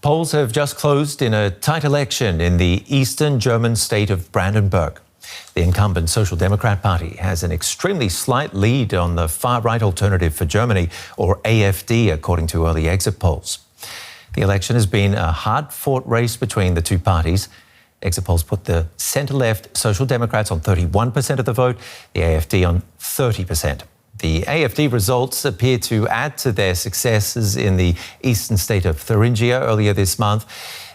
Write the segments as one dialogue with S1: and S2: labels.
S1: Polls have just closed in a tight election in the eastern German state of Brandenburg. The incumbent Social Democrat Party has an extremely slight lead on the far-right Alternative for Germany, or AfD, according to early exit polls. The election has been a hard-fought race between the two parties. Exit polls put the centre-left Social Democrats on 31% of the vote, the AfD on 30%. The AfD results appear to add to their successes in the eastern state of Thuringia earlier this month.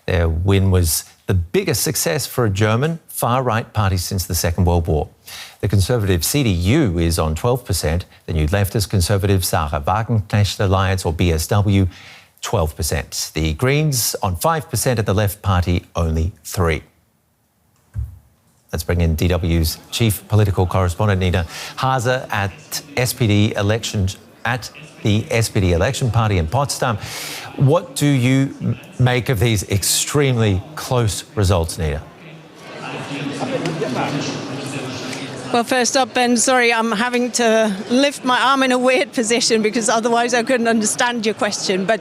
S1: Their win was the biggest success for a German far-right party since the Second World War. The Conservative CDU is on 12%, the new leftist Conservative Sarah Wagenknecht Alliance, or BSW, 12%. The Greens on 5%, and the Left Party only 3%. Let's bring in DW's chief political correspondent, Nina Hase, at the SPD election party in Potsdam. What do you make of these extremely close results, Nina?
S2: Well, first up, Ben, sorry, I'm having to lift my arm in a weird position because otherwise I couldn't understand your question. But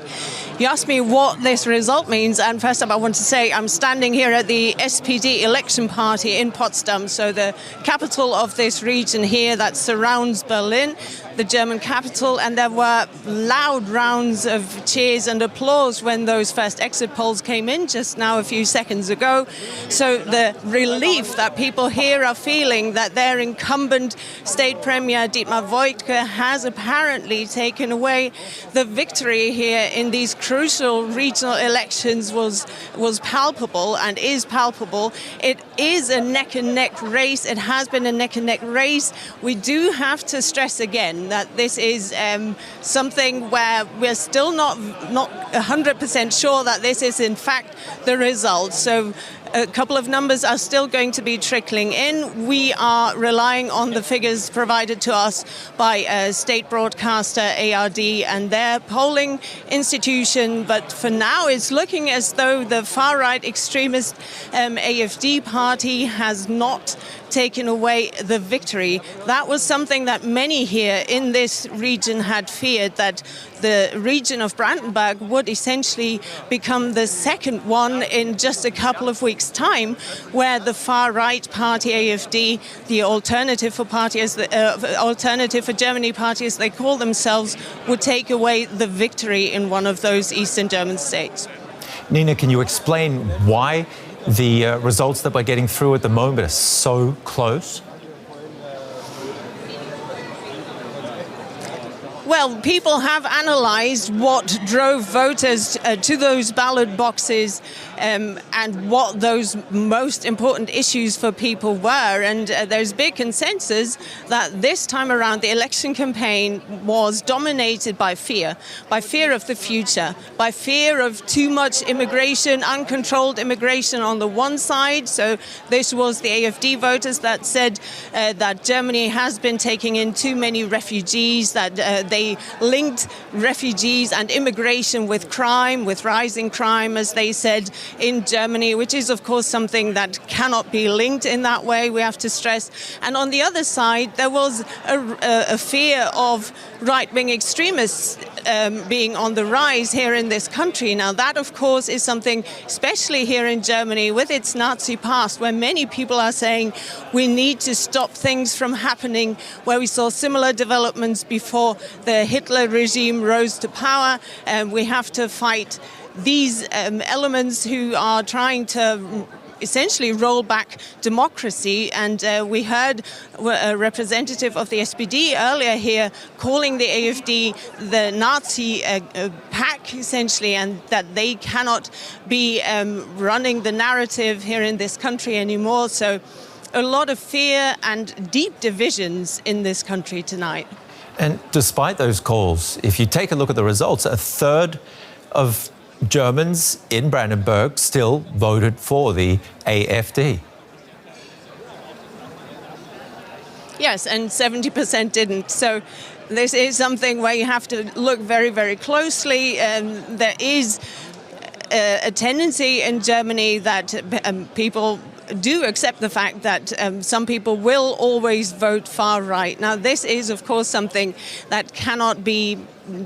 S2: you asked me what this result means, and first up I want to say I'm standing here at the SPD election party in Potsdam, so the capital of this region here that surrounds Berlin, the German capital, and there were loud rounds of cheers and applause when those first exit polls came in just now a few seconds ago. So the relief that people here are feeling that their incumbent state premier Dietmar Woidke has apparently taken away the victory here in these crucial regional elections was palpable and is palpable. It is a neck-and-neck race. It has been a neck-and-neck race. We do have to stress again that this is something where we're still not 100% sure that this is in fact the result. So a couple of numbers are still going to be trickling in. We are relying on the figures provided to us by state broadcaster ARD and their polling institution. But for now, it's looking as though the far-right extremist AfD party has not taken away the victory. That was something that many here in this region had feared, that the region of Brandenburg would essentially become the second one in just a couple of weeks' time, where the far-right party AfD, the Alternative for Germany party, as they call themselves, would take away the victory in one of those eastern German states.
S1: Nina, can you explain why the results that we're getting through at the moment are so close?
S2: Well, people have analysed what drove voters to those ballot boxes and what those most important issues for people were. And there's big consensus that this time around the election campaign was dominated by fear of the future, by fear of too much immigration, uncontrolled immigration on the one side. So this was the AfD voters that said that Germany has been taking in too many refugees, that they linked refugees and immigration with crime, with rising crime, as they said, in Germany, which is, of course, something that cannot be linked in that way, we have to stress. And on the other side, there was a fear of right-wing extremists being on the rise here in this country. Now, that, of course, is something, especially here in Germany, with its Nazi past, where many people are saying we need to stop things from happening, where we saw similar developments before the Hitler regime rose to power, and we have to fight these elements who are trying to essentially roll back democracy. And we heard a representative of the SPD earlier here calling the AfD the Nazi pack, essentially, and that they cannot be running the narrative here in this country anymore. So a lot of fear and deep divisions in this country tonight.
S1: And despite those calls, if you take a look at the results, a third of Germans in Brandenburg still voted for the AfD.
S2: Yes, and 70% didn't. So this is something where you have to look very, very closely. There is a tendency in Germany that people do accept the fact that some people will always vote far right. Now, this is, of course, something that cannot be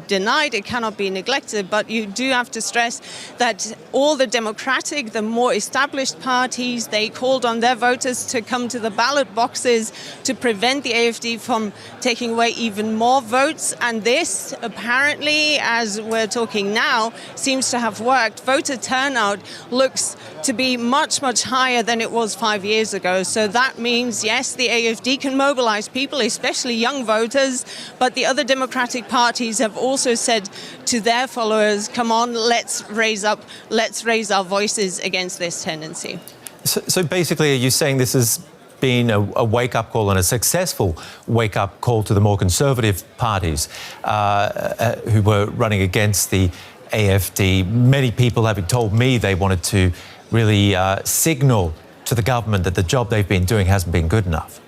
S2: denied, it cannot be neglected, but you do have to stress that all the democratic, the more established parties, they called on their voters to come to the ballot boxes to prevent the AfD from taking away even more votes. And this, apparently, as we're talking now, seems to have worked. Voter turnout looks to be much, much higher than it was 5 years ago. So that means, yes, the AfD can mobilize people, especially young voters, but the other democratic parties have also said to their followers, come on, let's raise our voices against this tendency.
S1: So basically, are you saying this has been a wake-up call, and a successful wake-up call to the more conservative parties who were running against the AfD? Many people having told me they wanted to really signal to the government that the job they've been doing hasn't been good enough.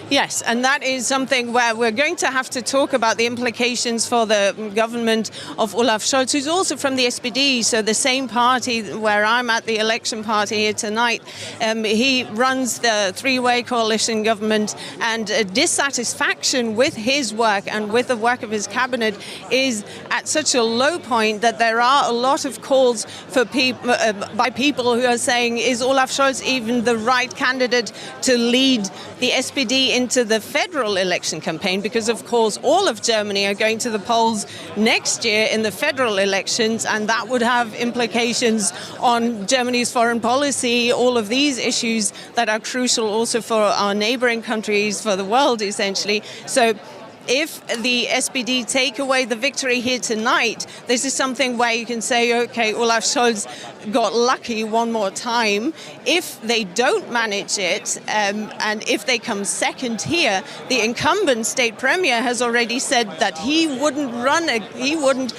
S2: Yes, and that is something where we're going to have to talk about the implications for the government of Olaf Scholz, who's also from the SPD, so the same party where I'm at, the election party here tonight. He runs the three-way coalition government, and dissatisfaction with his work and with the work of his cabinet is at such a low point that there are a lot of calls for by people who are saying, is Olaf Scholz even the right candidate to lead the SPD into the federal election campaign? Because, of course, all of Germany are going to the polls next year in the federal elections, and that would have implications on Germany's foreign policy, all of these issues that are crucial also for our neighboring countries, for the world, essentially. So if the SPD take away the victory here tonight, this is something where you can say, OK, Olaf Scholz got lucky one more time. If they don't manage it, and if they come second here, the incumbent state premier has already said that he wouldn't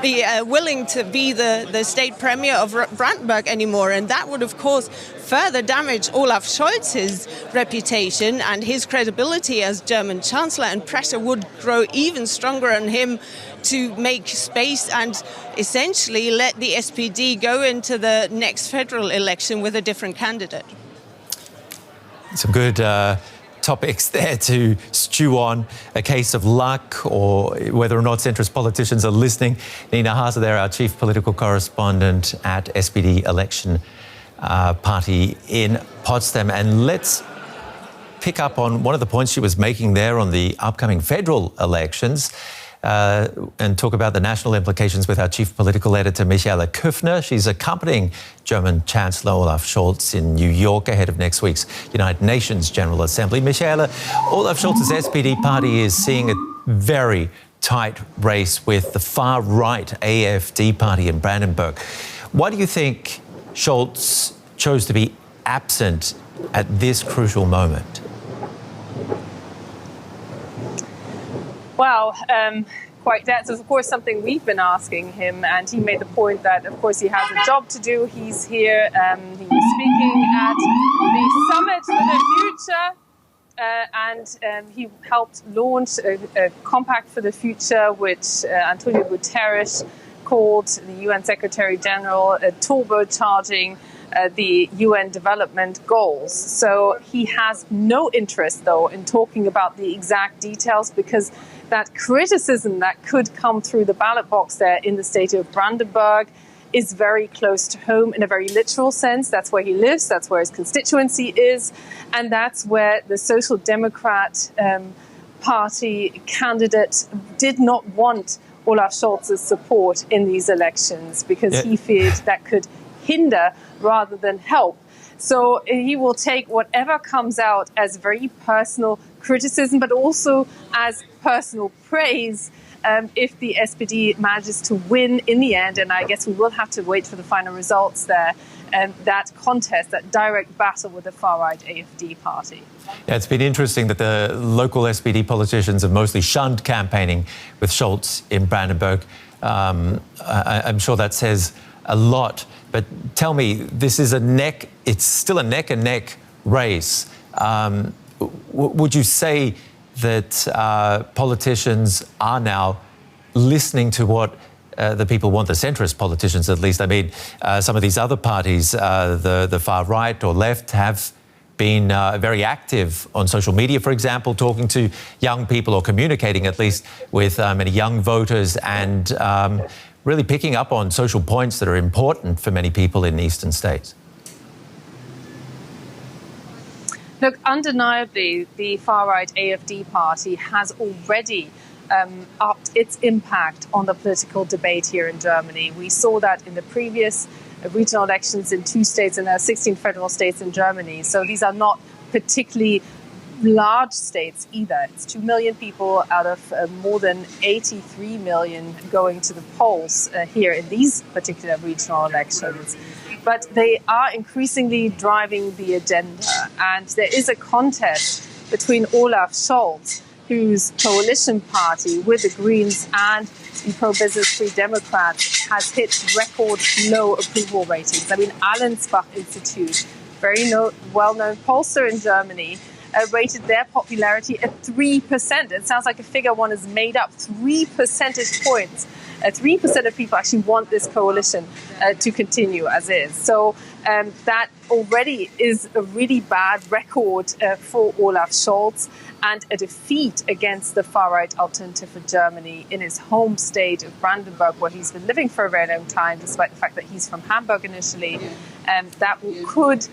S2: be willing to be the state premier of Brandenburg anymore. And that would, of course, further damage Olaf Scholz's reputation and his credibility as German chancellor, and pressure would grow even stronger on him to make space and essentially let the SPD go into the next federal election with a different candidate.
S1: Some good topics there to stew on. A case of luck, or whether or not centrist politicians are listening. Nina Hase there, our chief political correspondent at SPD election party in Potsdam. And let's pick up on one of the points she was making there on the upcoming federal elections and talk about the national implications with our chief political editor, Michaela Köffner. She's accompanying German Chancellor Olaf Scholz in New York ahead of next week's United Nations General Assembly. Michaela, Olaf Scholz's SPD party is seeing a very tight race with the far-right AfD party in Brandenburg. Why do you think Scholz chose to be absent at this crucial moment?
S3: Well, that's of course something we've been asking him, and he made the point that of course he has a job to do. He's here, he was speaking at the Summit for the Future, and he helped launch a compact for the future, which Antonio Guterres called the UN Secretary General turbocharging the UN development goals. So he has no interest, though, in talking about the exact details, because that criticism that could come through the ballot box there in the state of Brandenburg is very close to home in a very literal sense. That's where he lives, that's where his constituency is, and that's where the Social Democrat Party candidate did not want Olaf Scholz's support in these elections, because he feared that could hinder rather than help. So he will take whatever comes out as very personal criticism, but also as personal praise if the SPD manages to win in the end. And I guess we will have to wait for the final results there. That contest, that direct battle with the far-right AfD party.
S1: Yeah, it's been interesting that the local SPD politicians have mostly shunned campaigning with Scholz in Brandenburg. I'm sure that says a lot. But tell me, this is it's still a neck-and-neck race. Would you say that politicians are now listening to what the people want, the centrist politicians at least? I mean, some of these other parties, the far right or left, have been very active on social media, for example, talking to young people or communicating at least with many young voters and really picking up on social points that are important for many people in eastern states.
S3: Look, undeniably, the far-right AfD party has already upped its impact on the political debate here in Germany. We saw that in the previous regional elections in 2 states, and there are 16 federal states in Germany. So these are not particularly large states either. It's 2 million people out of more than 83 million going to the polls here in these particular regional elections. But they are increasingly driving the agenda. And there is a contest between Olaf Scholz, whose coalition party with the Greens and the pro-business Free Democrats has hit record low approval ratings. I mean, Allensbach Institute, very well-known pollster in Germany, rated their popularity at 3%. It sounds like a figure one has made up, 3 percentage points. 3% of people actually want this coalition to continue as is. So that already is a really bad record for Olaf Scholz, and a defeat against the far-right Alternative for Germany in his home state of Brandenburg, where he's been living for a very long time, despite the fact that he's from Hamburg initially. That could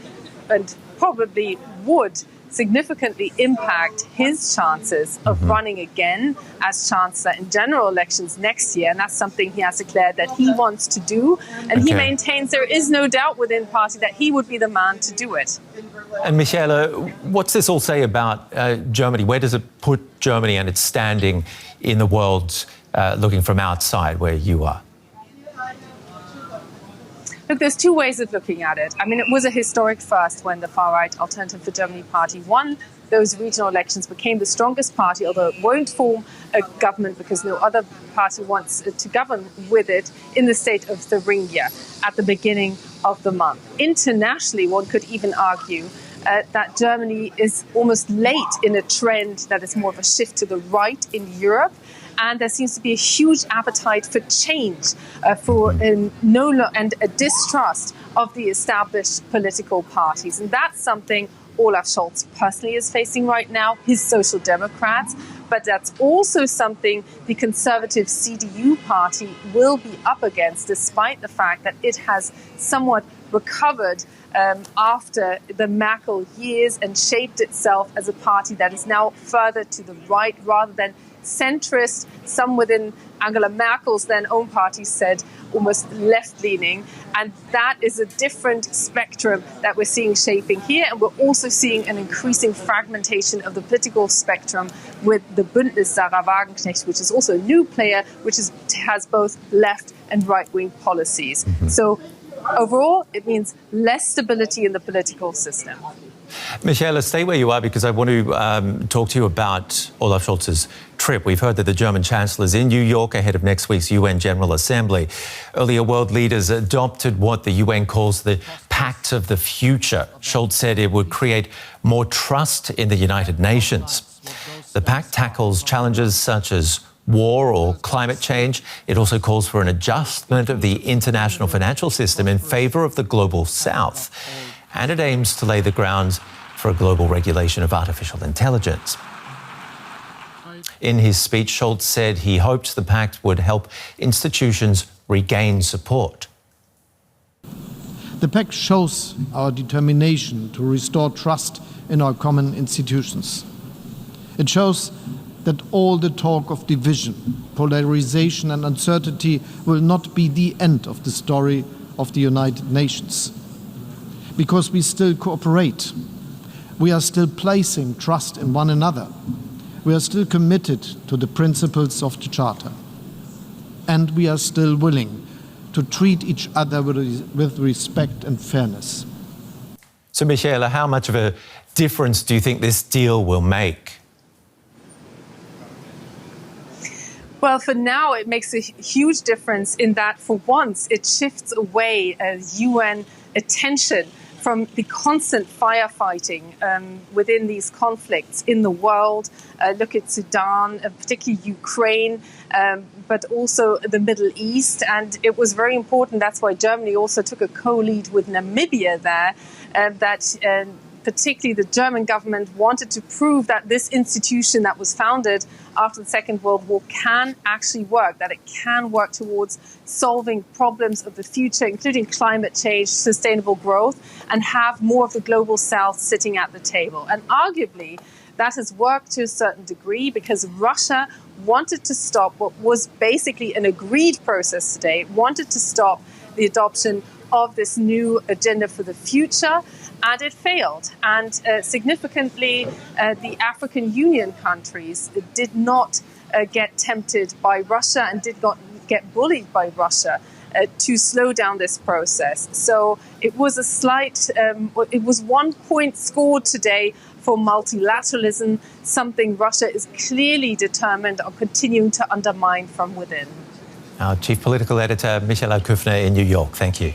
S3: and probably would significantly impact his chances of running again as Chancellor in general elections next year. And that's something he has declared that he wants to do. And he maintains there is no doubt within the party that he would be the man to do it.
S1: And Michele, what's this all say about Germany? Where does it put Germany and its standing in the world looking from outside where you are?
S3: Look, there's 2 ways of looking at it. I mean, it was a historic first when the far-right Alternative for Germany party won those regional elections, became the strongest party, although it won't form a government because no other party wants to govern with it, in the state of Thuringia at the beginning of the month. Internationally, one could even argue that Germany is almost late in a trend that is more of a shift to the right in Europe. And there seems to be a huge appetite for change, and a distrust of the established political parties. And that's something Olaf Scholz personally is facing right now, his Social Democrats. But that's also something the conservative CDU party will be up against, despite the fact that it has somewhat recovered after the Merkel years and shaped itself as a party that is now further to the right rather than centrist. Some within Angela Merkel's then own party said almost left-leaning. And that is a different spectrum that we're seeing shaping here. And we're also seeing an increasing fragmentation of the political spectrum with the Bündnis Sarah Wagenknecht, which is also a new player, which has both left and right-wing policies. So overall, it means less stability in the political system.
S1: Michele, stay where you are because I want to talk to you about Olaf Scholz's trip. We've heard that the German Chancellor is in New York ahead of next week's UN General Assembly. Earlier, world leaders adopted what the UN calls the Pact of the Future. Scholz said it would create more trust in the United Nations. The pact tackles challenges such as war or climate change. It also calls for an adjustment of the international financial system in favour of the global south. And it aims to lay the grounds for a global regulation of artificial intelligence. In his speech, Scholz said he hoped the pact would help institutions regain support.
S4: The pact shows our determination to restore trust in our common institutions. It shows that all the talk of division, polarization and uncertainty will not be the end of the story of the United Nations. Because we still cooperate, we are still placing trust in one another, we are still committed to the principles of the Charter, and we are still willing to treat each other with respect and fairness.
S1: So, Michele, how much of a difference do you think this deal will make?
S3: Well, for now, it makes a huge difference in that, for once, it shifts away UN attention from the constant firefighting within these conflicts in the world. Look at Sudan, particularly Ukraine, but also the Middle East. And it was very important. That's why Germany also took a co-lead with Namibia there, that particularly the German government, wanted to prove that this institution that was founded after the Second World War can actually work, that it can work towards solving problems of the future, including climate change, sustainable growth, and have more of the global south sitting at the table. And arguably, that has worked to a certain degree because Russia wanted to stop what was basically an agreed process today, wanted to stop the adoption of this new agenda for the future, and it failed. And significantly, the African Union countries did not get tempted by Russia and did not get bullied by Russia to slow down this process. So it was a slight, it was 1 point scored today for multilateralism, something Russia is clearly determined on continuing to undermine from within.
S1: Our Chief Political Editor, Michaela Kufner in New York. Thank you.